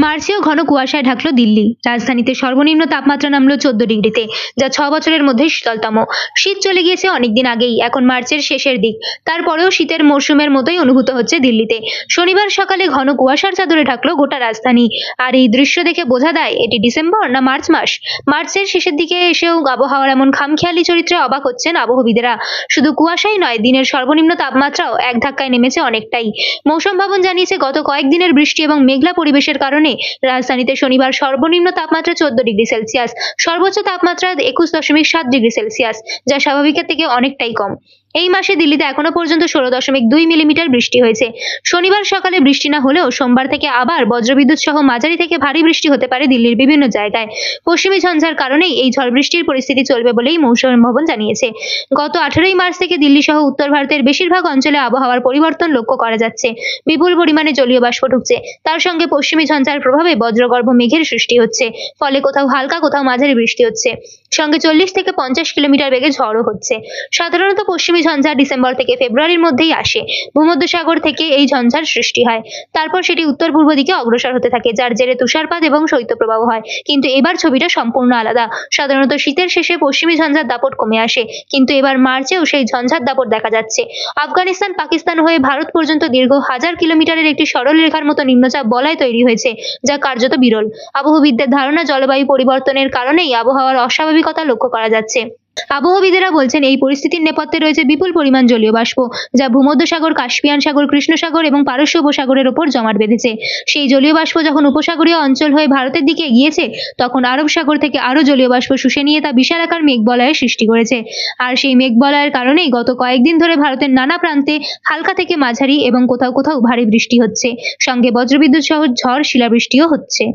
মার্চেও ঘন কুয়াশায় ঢাকলো দিল্লি। রাজধানীতে সর্বনিম্ন তাপমাত্রা নামলো 14 ডিগ্রিতে, যা 6 বছরের মধ্যে শীতলতম। শীত চলে গিয়েছে অনেকদিন আগেই, এখন মার্চের শেষের দিক। তারপরেও শীতের মরশুমের মতোই অনুভূত হচ্ছে দিল্লিতে। শনিবার সকালে ঘন কুয়াশার চাদরে ঢাকলো গোটা রাজধানী। আর এই দৃশ্য দেখে বোঝা যায় এটি ডিসেম্বর না মার্চ মাস। মার্চের শেষের দিকে এসেও আবহাওয়ার এমন খামখেয়ালি চরিত্রে অবাক হচ্ছেন আবহবিদেরা। শুধু কুয়াশাই নয়, দিনের সর্বনিম্ন তাপমাত্রাও এক ধাক্কায় নেমেছে অনেকটাই। মৌসুম ভবন জানিয়েছে, গত কয়েকদিনের বৃষ্টি এবং মেঘলা পরিবেশের কারণে রাজধানীতে শনিবার সর্বনিম্ন তাপমাত্রা 14 ডিগ্রি সেলসিয়াস, সর্বোচ্চ তাপমাত্রা 21.7 ডিগ্রি সেলসিয়াস, যা স্বাভাবিকের থেকে অনেকটাই কম। এই মাসে দিল্লিতে এখনো পর্যন্ত 16.2 মিলিমিটার বৃষ্টি হয়েছে। শনিবার সকালে বৃষ্টি না হলেও সোমবার থেকে আবার বজ্রবিদ্যুৎ সহ মাঝারি থেকে ভারী বৃষ্টি হতে পারে দিল্লির বিভিন্ন জায়গায়। পশ্চিমী ঝঞ্ঝার কারণেই এই ঝড় বৃষ্টির পরিস্থিতি চলবে বলেই মৌসুম ভবন জানিয়েছে। গত 18 মার্চ থেকে দিল্লি সহ উত্তর ভারতের বেশিরভাগ অঞ্চলে আবহাওয়ার পরিবর্তন লক্ষ্য করা যাচ্ছে। বিপুল পরিমাণে জলীয় বাষ্প ঢুকছে, তার সঙ্গে পশ্চিমী ঝঞ্ঝার প্রভাবে বজ্রগর্ভ মেঘের সৃষ্টি হচ্ছে। ফলে কোথাও হালকা, কোথাও মাঝারি বৃষ্টি হচ্ছে। সঙ্গে 40 থেকে 50 কিলোমিটার বেগে ঝড়ও হচ্ছে। সাধারণত পশ্চিমী ঝঞ্ঝা ডিসেম্বর থেকে ফেব্রুয়ারির মধ্যেই আসে। ভূমধ্যসাগর থেকে এই ঝঞ্ঝার সৃষ্টি হয়, তারপর সেটি উত্তর পূর্ব দিকে অগ্রসর হতে থাকে, যার জেরে তুষারপাত এবং শৈত্যপ্রবাহ হয়। কিন্তু এবার ছবিটা সম্পূর্ণ আলাদা। সাধারণত শীতের শেষে পশ্চিমী ঝঞ্ঝার দাপট কমে আসে, কিন্তু এবার মার্চেও সেই ঝঞ্ঝার দাপট দেখা যাচ্ছে। আফগানিস্তান, পাকিস্তান হয়ে ভারত পর্যন্ত দীর্ঘ 1000 কিলোমিটারের একটি সরল রেখার মতো নিম্নচাপ বলয় তৈরি হয়েছে, যা কার্যত বিরল। আবহবিদদের ধারণা, জলবায়ু পরিবর্তনের কারণেই আবহাওয়ার অস্বাভাবিকতা লক্ষ্য করা যাচ্ছে। আবহবিদেরা বলছেন, এই পরিস্থিতির নেপথ্যে রয়েছে বিপুল পরিমাণ জলীয় বাষ্প, যা ভূমধ্যসাগর, কাস্পিয়ান সাগর, কৃষ্ণ সাগর এবং পারস্য উপসাগরের ওপর জমাট বেঁধেছে। সেই জলীয় বাষ্প যখন উপসাগরীয় অঞ্চল হয়ে ভারতের দিকে এগিয়েছে, তখন আরব সাগর থেকে আরও জলীয় বাষ্প শুষে নিয়ে তা বিশালাকার মেঘবলয়ের সৃষ্টি করেছে। আর সেই মেঘবলয়ের কারণেই গত কয়েকদিন ধরে ভারতের নানা প্রান্তে হালকা থেকে মাঝারি এবং কোথাও কোথাও ভারী বৃষ্টি হচ্ছে। সঙ্গে বজ্রবিদ্যুৎ সহ ঝড় শিলাবৃষ্টিও হচ্ছে।